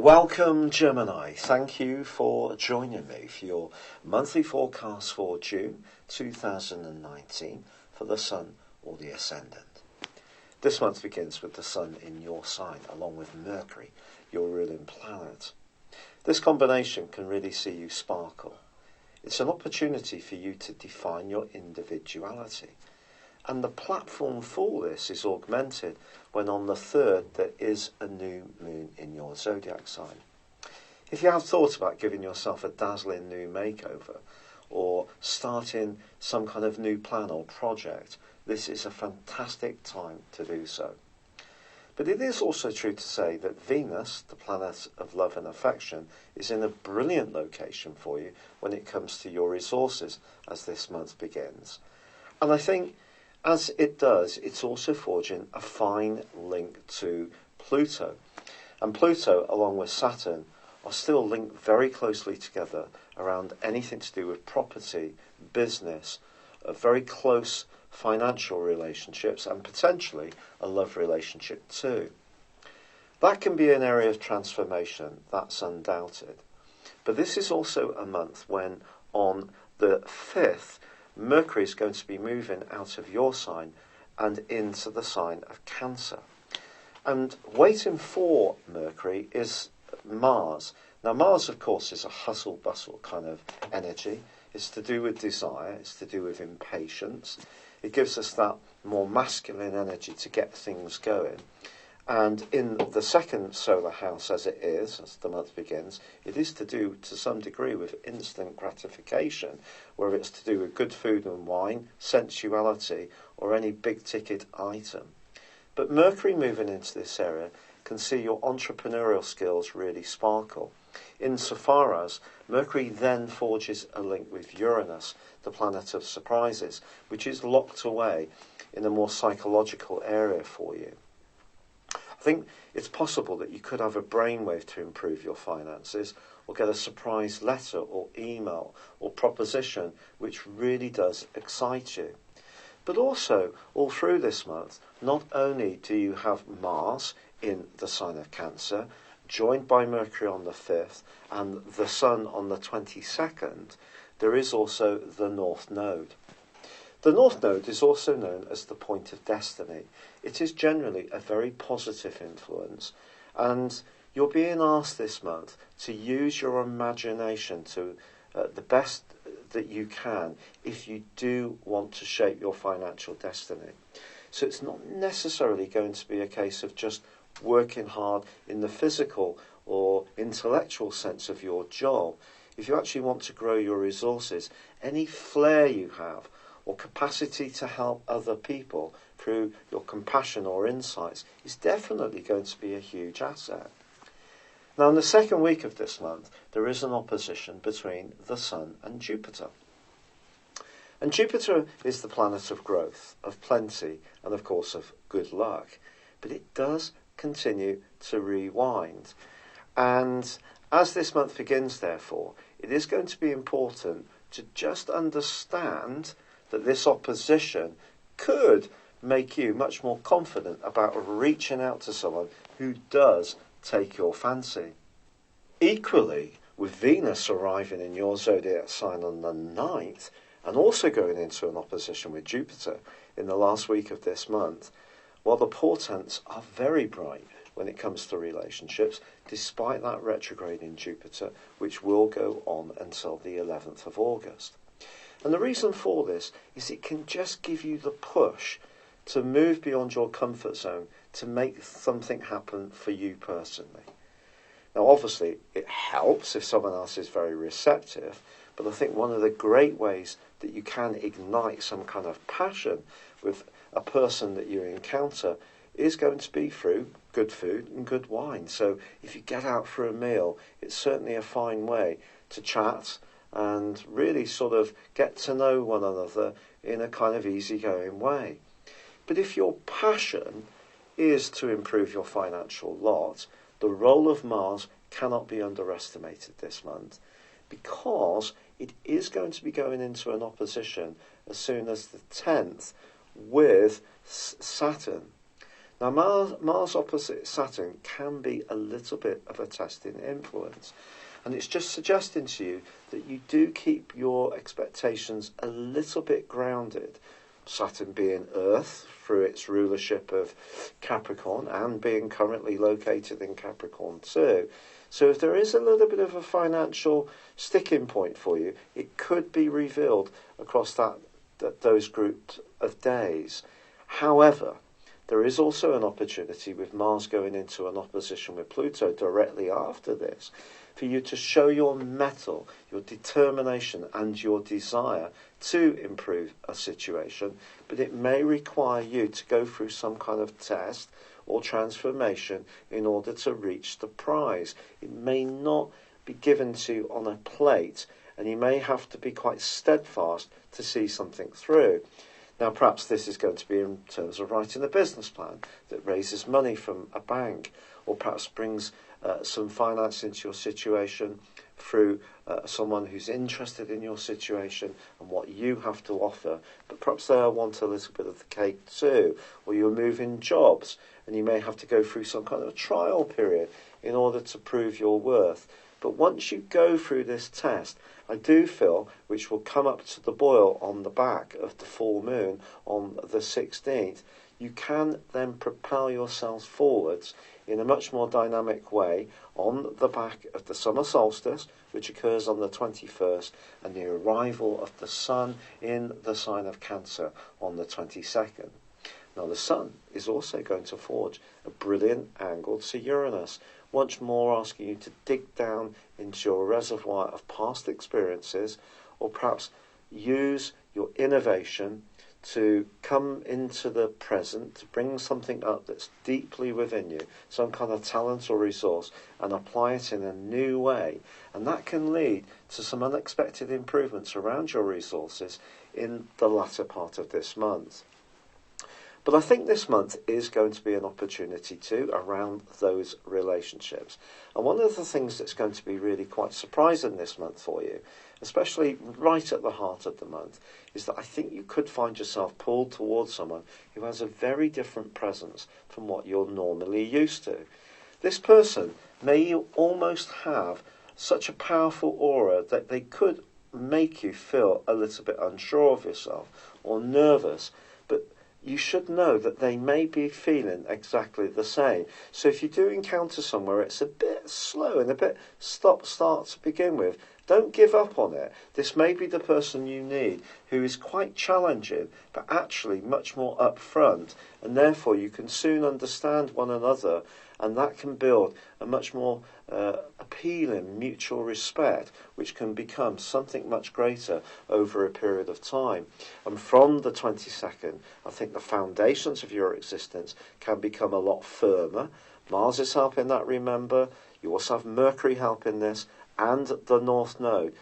Welcome, Gemini. Thank you for joining me for your monthly forecast for June 2019 for the Sun or the Ascendant. This month begins with the Sun in your sign, along with Mercury, your ruling planet. This combination can really see you sparkle. It's an opportunity for you to define your individuality. And the platform for this is augmented when on the 3rd there is a new moon in your zodiac sign. If you have thought about giving yourself a dazzling new makeover or starting some kind of new plan or project, this is a fantastic time to do so. But it is also true to say that Venus, the planet of love and affection, is in a brilliant location for you when it comes to your resources as this month begins. And I think as it does, it's also forging a fine link to Pluto. And Pluto, along with Saturn, are still linked very closely together around anything to do with property, business, very close financial relationships, and potentially a love relationship too. That can be an area of transformation, that's undoubted. But this is also a month when, on the 5th, Mercury is going to be moving out of your sign and into the sign of Cancer. And waiting for Mercury is Mars. Now Mars, of course, is a hustle-bustle kind of energy. It's to do with desire, it's to do with impatience. It gives us that more masculine energy to get things going. And in the second solar house, as it is, as the month begins, it is to do, to some degree, with instant gratification, whether it's to do with good food and wine, sensuality, or any big-ticket item. But Mercury moving into this area can see your entrepreneurial skills really sparkle, insofar as Mercury then forges a link with Uranus, the planet of surprises, which is locked away in a more psychological area for you. I think it's possible that you could have a brainwave to improve your finances, or get a surprise letter or email or proposition which really does excite you. But also, all through this month, not only do you have Mars in the sign of Cancer, joined by Mercury on the 5th and the Sun on the 22nd, there is also the North Node. The North Node is also known as the point of destiny. It is generally a very positive influence, and you're being asked this month to use your imagination to the best that you can if you do want to shape your financial destiny. So it's not necessarily going to be a case of just working hard in the physical or intellectual sense of your job. If you actually want to grow your resources, any flair you have or capacity to help other people through your compassion or insights is definitely going to be a huge asset. Now, in the second week of this month, there is an opposition between the Sun and Jupiter. And Jupiter is the planet of growth, of plenty, and of course of good luck. But it does continue to rewind. And as this month begins, therefore, it is going to be important to just understand that this opposition could make you much more confident about reaching out to someone who does take your fancy. Equally, with Venus arriving in your zodiac sign on the 9th, and also going into an opposition with Jupiter in the last week of this month, while the portents are very bright when it comes to relationships, despite that retrograde in Jupiter, which will go on until the 11th of August. And the reason for this is it can just give you the push to move beyond your comfort zone to make something happen for you personally. Now, obviously, it helps if someone else is very receptive, but I think one of the great ways that you can ignite some kind of passion with a person that you encounter is going to be through good food and good wine. So if you get out for a meal, it's certainly a fine way to chat and really sort of get to know one another in a kind of easygoing way. But if your passion is to improve your financial lot, the role of Mars cannot be underestimated this month, because it is going to be going into an opposition as soon as the 10th with Saturn. Now, Mars opposite Saturn can be a little bit of a testing influence. And it's just suggesting to you that you do keep your expectations a little bit grounded. Saturn being Earth through its rulership of Capricorn and being currently located in Capricorn too. So if there is a little bit of a financial sticking point for you, it could be revealed across those groups of days. However, there is also an opportunity with Mars going into an opposition with Pluto directly after this for you to show your mettle, your determination and your desire to improve a situation, but it may require you to go through some kind of test or transformation in order to reach the prize. It may not be given to you on a plate, and you may have to be quite steadfast to see something through. Now, perhaps this is going to be in terms of writing a business plan that raises money from a bank, or perhaps brings some finance into your situation through someone who's interested in your situation and what you have to offer. But perhaps they'll want a little bit of the cake too, or you're moving jobs and you may have to go through some kind of a trial period in order to prove your worth. But once you go through this test, I do feel, which will come up to the boil on the back of the full moon on the 16th, you can then propel yourselves forwards in a much more dynamic way on the back of the summer solstice, which occurs on the 21st, and the arrival of the sun in the sign of Cancer on the 22nd. Now, the sun is also going to forge a brilliant angle to Uranus, once more asking you to dig down into your reservoir of past experiences, or perhaps use your innovation to come into the present, to bring something up that's deeply within you, some kind of talent or resource, and apply it in a new way. And that can lead to some unexpected improvements around your resources in the latter part of this month. But I think this month is going to be an opportunity too around those relationships. And one of the things that's going to be really quite surprising this month for you, especially right at the heart of the month, is that I think you could find yourself pulled towards someone who has a very different presence from what you're normally used to. This person may almost have such a powerful aura that they could make you feel a little bit unsure of yourself or nervous, but you should know that they may be feeling exactly the same. So if you do encounter somewhere it's a bit slow and a bit stop-start to begin with, don't give up on it. This may be the person you need, who is quite challenging, but actually much more upfront, and therefore you can soon understand one another, and that can build a much more appealing mutual respect, which can become something much greater over a period of time. And from the 22nd, I think the foundations of your existence can become a lot firmer. Mars is helping that, remember. You also have Mercury helping this, and the North Node.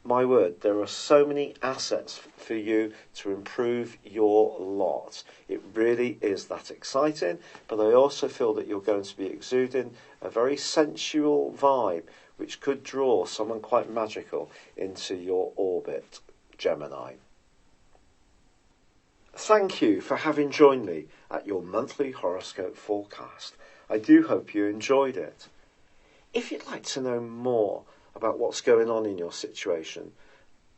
My word, there are so many assets for you to improve your lot. It really is that exciting, but I also feel that you're going to be exuding a very sensual vibe, which could draw someone quite magical into your orbit, Gemini. Thank you for having joined me at your monthly horoscope forecast. I do hope you enjoyed it. If you'd like to know more about what's going on in your situation,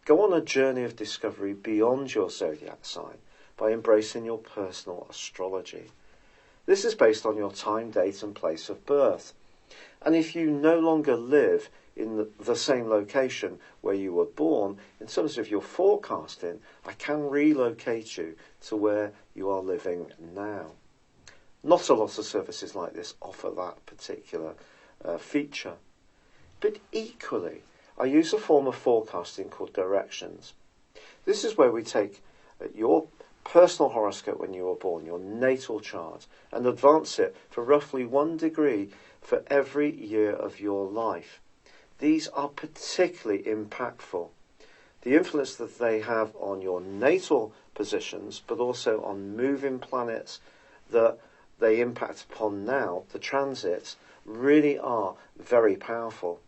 go on a journey of discovery beyond your zodiac sign by embracing your personal astrology. This is based on your time, date and place of birth. And if you no longer live in the same location where you were born, in terms of your forecasting, I can relocate you to where you are living now. Not a lot of services like this offer that particular feature. But equally, I use a form of forecasting called directions. This is where we take your personal horoscope when you were born, your natal chart, and advance it for roughly 1 degree for every year of your life. These are particularly impactful. The influence that they have on your natal positions, but also on moving planets that they impact upon now, the transits, really are very powerful.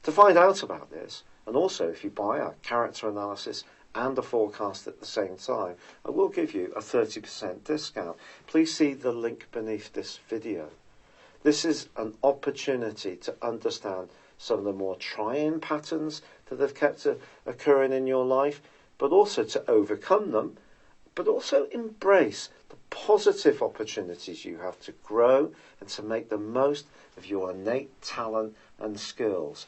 To find out about this, and also if you buy our character analysis and a forecast at the same time, I will give you a 30% discount. Please see the link beneath this video. This is an opportunity to understand some of the more trying patterns that have kept occurring in your life, but also to overcome them, but also embrace the positive opportunities you have to grow and to make the most of your innate talent and skills.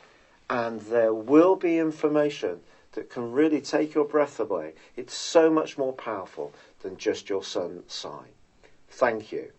And there will be information that can really take your breath away. It's so much more powerful than just your sun sign. Thank you.